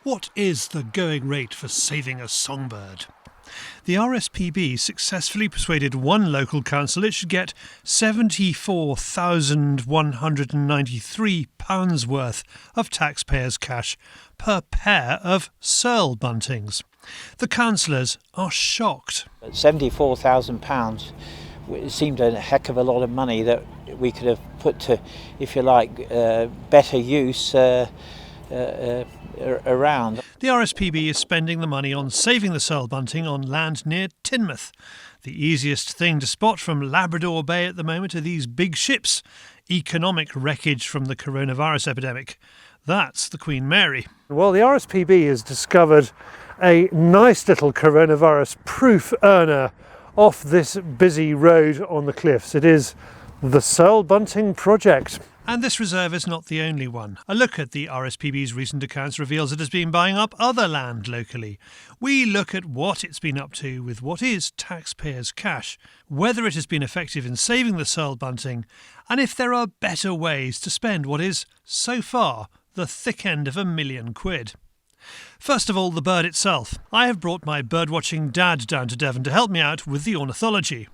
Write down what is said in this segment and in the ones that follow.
What is the going rate for saving a songbird? The RSPB successfully persuaded one local council it should get £74,193 worth of taxpayers' cash per pair of searle buntings. The councillors are shocked. £74,000 seemed a heck of a lot of money that we could have put to, if you like, better use around. The RSPB is spending the money on saving the searle bunting on land near Teignmouth. The easiest thing to spot from Labrador Bay at the moment are these big ships, economic wreckage from the coronavirus epidemic. That's the Queen Mary. Well, the RSPB has discovered a nice little coronavirus-proof earner off this busy road on the cliffs. It is the Searle Bunting Project. And this reserve is not the only one. A look at the RSPB's recent accounts reveals it has been buying up other land locally. We look at what it's been up to with what is taxpayers' cash, whether it has been effective in saving the searle bunting, and if there are better ways to spend what is, so far, the thick end of £1 million. First of all, the bird itself. I have brought my birdwatching dad down to Devon to help me out with the ornithology.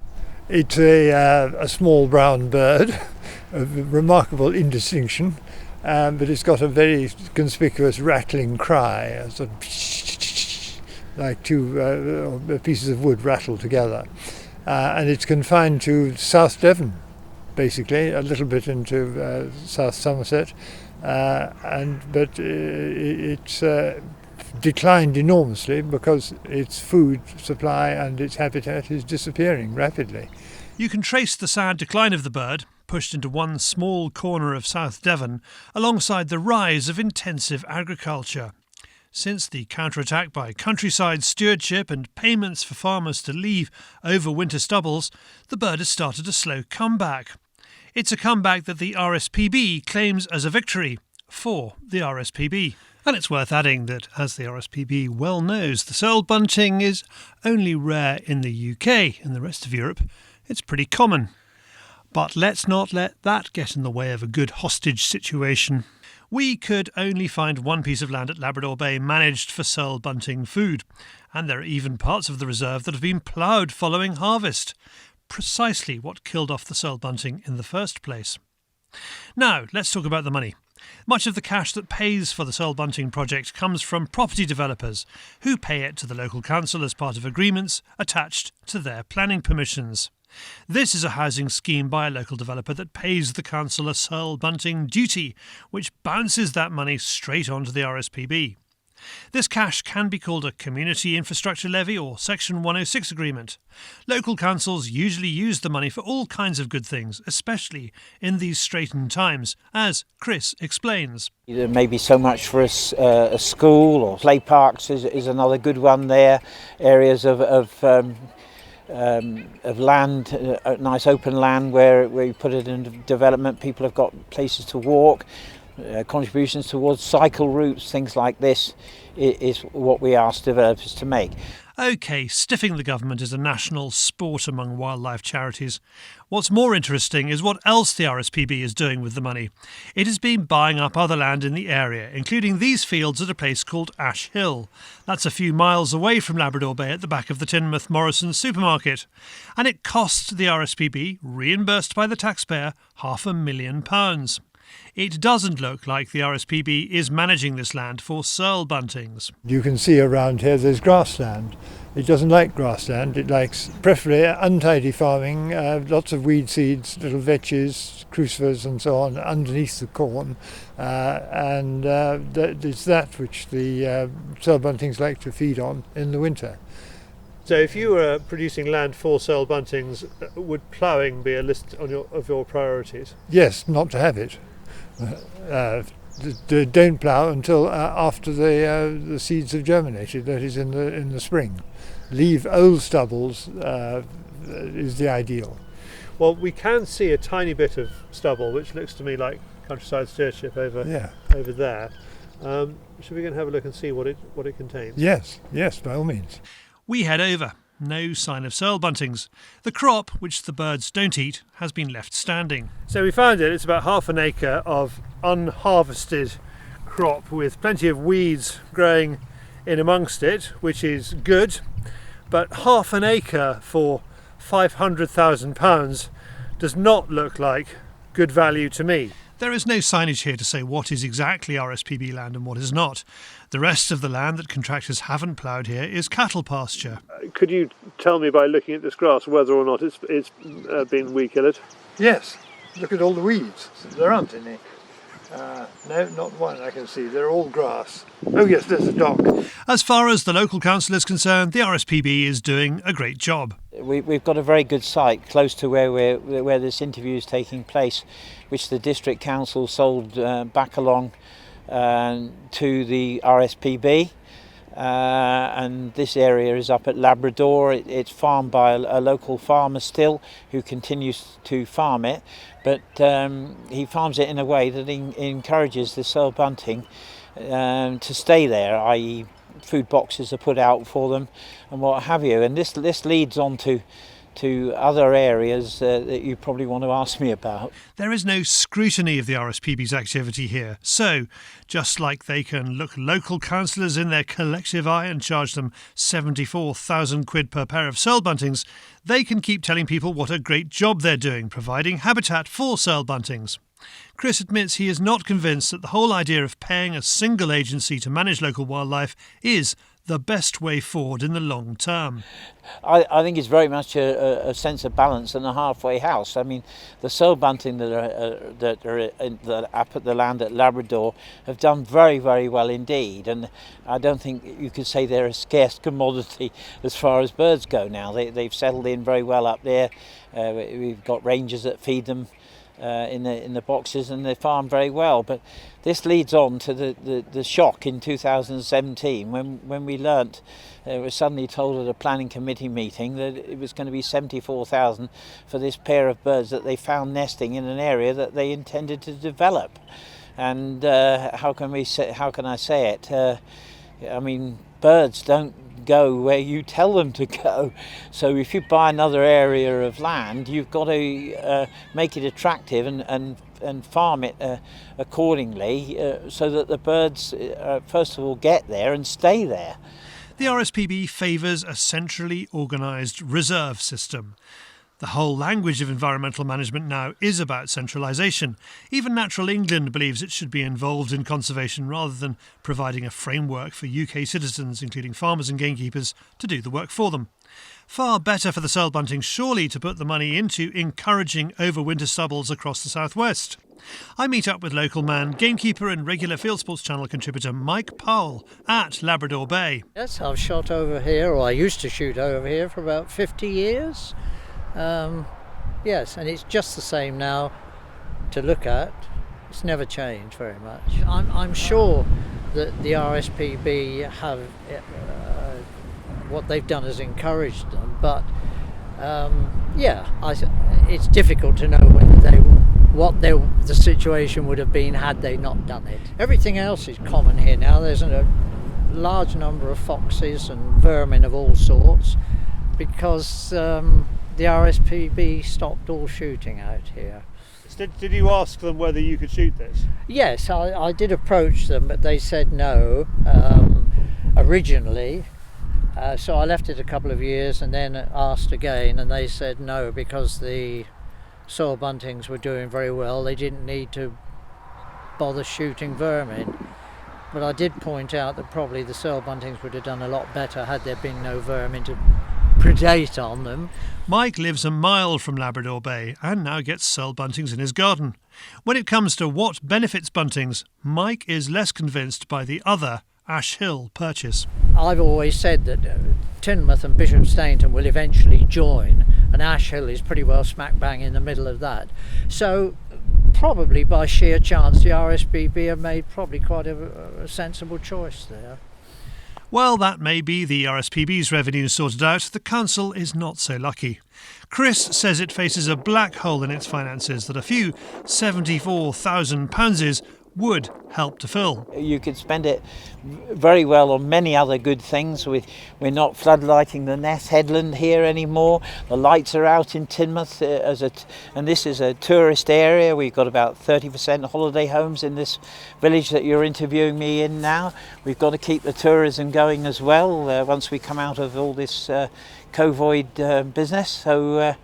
It's a small brown bird of remarkable indistinction, but it's got a very conspicuous rattling cry, a sort of like two pieces of wood rattled together. And it's confined to South Devon, basically, a little bit into South Somerset, but it's declined enormously because its food supply and its habitat is disappearing rapidly. You can trace the sad decline of the bird, pushed into one small corner of South Devon, alongside the rise of intensive agriculture. Since the counterattack by countryside stewardship and payments for farmers to leave over winter stubbles, the bird has started a slow comeback. It's a comeback that the RSPB claims as a victory for the RSPB. And it's worth adding that, as the RSPB well knows, the searle bunting is only rare in the UK. In the rest of Europe, it's pretty common. But let's not let that get in the way of a good hostage situation. We could only find one piece of land at Labrador Bay managed for searle bunting food, and there are even parts of the reserve that have been ploughed following harvest. Precisely what killed off the searle bunting in the first place. Now, let's talk about the money. Much of the cash that pays for the Searle Bunting project comes from property developers, who pay it to the local council as part of agreements attached to their planning permissions. This is a housing scheme by a local developer that pays the council a Searle Bunting duty, which bounces that money straight onto the RSPB. This cash can be called a Community Infrastructure Levy or Section 106 agreement. Local councils usually use the money for all kinds of good things, especially in these straitened times, as Chris explains. There may be so much for a school, or play parks is another good one there. Areas of land, nice open land where you put it into development. People have got places to walk. Contributions towards cycle routes, things like this is what we ask developers to make. OK, stiffing the government is a national sport among wildlife charities. What's more interesting is what else the RSPB is doing with the money. It has been buying up other land in the area, including these fields at a place called Ash Hill. That's a few miles away from Labrador Bay at the back of the Teignmouth Morrison's supermarket. And it cost the RSPB, reimbursed by the taxpayer, £500,000. It doesn't look like the RSPB is managing this land for searle buntings. You can see around here there's grassland. It doesn't like grassland. It likes preferably untidy farming, lots of weed seeds, little vetches, crucifers and so on underneath the corn. And it's that which the searle buntings like to feed on in the winter. So if you were producing land for searle buntings, would ploughing be a list of your priorities? Yes, not to have it. Don't plough until after the seeds have germinated, that is in the spring. Leave old stubbles is the ideal. Well, we can see a tiny bit of stubble, which looks to me like countryside stewardship over there. Should we go and have a look and see what it contains? Yes, by all means. We head over. No sign of searle buntings. The crop, which the birds don't eat, has been left standing. So we found it. It's about half an acre of unharvested crop with plenty of weeds growing in amongst it, which is good, but half an acre for £500,000 does not look like good value to me. There is no signage here to say what is exactly RSPB land and what is not. The rest of the land that contractors haven't ploughed here is cattle pasture. Could you tell me by looking at this grass whether or not it's been weed killed? Yes, look at all the weeds. There aren't any. No, not one I can see. They're all grass. Oh yes, there's a dock. As far as the local council is concerned, the RSPB is doing a great job. We've got a very good site close to where this interview is taking place, which the district council sold back along to the RSPB. And this area is up at Labrador. It's farmed by a local farmer still, who continues to farm it, but he farms it in a way that encourages the soil bunting to stay there, i.e. food boxes are put out for them and what have you. And this leads on to other areas that you probably want to ask me about. There is no scrutiny of the RSPB's activity here. So, just like they can look local councillors in their collective eye and charge them 74,000 quid per pair of soil buntings, they can keep telling people what a great job they're doing, providing habitat for soil buntings. Chris admits he is not convinced that the whole idea of paying a single agency to manage local wildlife is the best way forward in the long term. I think it's very much a sense of balance and a halfway house. I mean, the soil bunting that are up at the land at Labrador have done very, very well indeed, and I don't think you could say they're a scarce commodity as far as birds go now. They've settled in very well up there. We've got rangers that feed them in the boxes, and they farm very well. But this leads on to the shock in 2017 when we learnt, we were suddenly told at a planning committee meeting that it was going to be 74,000 for this pair of birds that they found nesting in an area that they intended to develop. And how can I say it? I mean, birds don't go where you tell them to go. So if you buy another area of land, you've got to make it attractive and farm it accordingly, so that the birds first of all get there and stay there. The RSPB favours a centrally organised reserve system. The whole language of environmental management now is about centralisation. Even Natural England believes it should be involved in conservation rather than providing a framework for UK citizens, including farmers and gamekeepers, to do the work for them. Far better for the soil bunting surely to put the money into encouraging overwinter stubbles across the southwest. I meet up with local man, gamekeeper and regular Fieldsports Channel contributor Mike Powell at Labrador Bay. Yes, I've shot over here, or I used to shoot over here for about 50 years. Yes, and it's just the same now to look at. It's never changed very much. I'm sure that the RSPB have what they've done has encouraged them, but it's difficult to know what the situation would have been had they not done it. Everything else is common here now. There's a large number of foxes and vermin of all sorts because the RSPB stopped all shooting out here. Did you ask them whether you could shoot this? Yes, I did approach them, but they said no originally. So I left it a couple of years and then asked again, and they said no because the soil buntings were doing very well. They didn't need to bother shooting vermin. But I did point out that probably the soil buntings would have done a lot better had there been no vermin to predate on them. Mike lives a mile from Labrador Bay and now gets soil buntings in his garden. When it comes to what benefits buntings, Mike is less convinced by the other Ash Hill purchase. I've always said that Teignmouth and Bishop Stainton will eventually join, and Ash Hill is pretty well smack bang in the middle of that. So probably by sheer chance the RSPB have made probably quite a sensible choice there. Well, that may be the RSPB's revenue sorted out. The council is not so lucky. Chris says it faces a black hole in its finances that a few £74,000 would help to fill. You could spend it very well on many other good things. We're not floodlighting the Ness Headland here anymore. The lights are out in Teignmouth and this is a tourist area. We've got about 30% holiday homes in this village that you're interviewing me in now. We've got to keep the tourism going as well once we come out of all this COVID business. So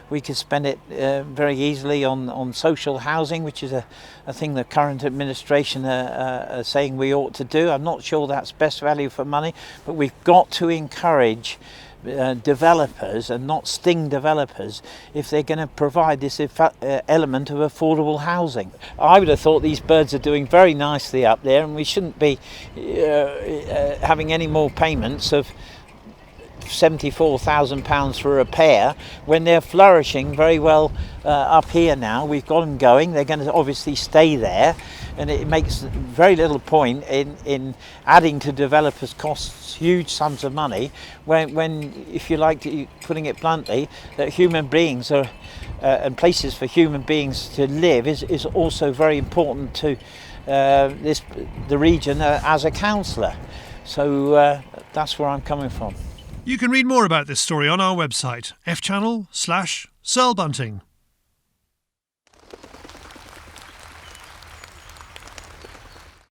we could spend it very easily on social housing, which is a thing the current administration are saying we ought to do. I'm not sure that's best value for money, but we've got to encourage developers and not sting developers if they're going to provide this element of affordable housing. I would have thought these birds are doing very nicely up there, and we shouldn't be having any more payments of £74,000 for a pair when they're flourishing very well up here now. We've got them going. They're going to obviously stay there, and it makes very little point in adding to developers' costs huge sums of money when if you like to, putting it bluntly, that human beings are and places for human beings to live is also very important to the region as a councillor. So that's where I'm coming from. You can read more about this story on our website, fchannel/Searle Bunting.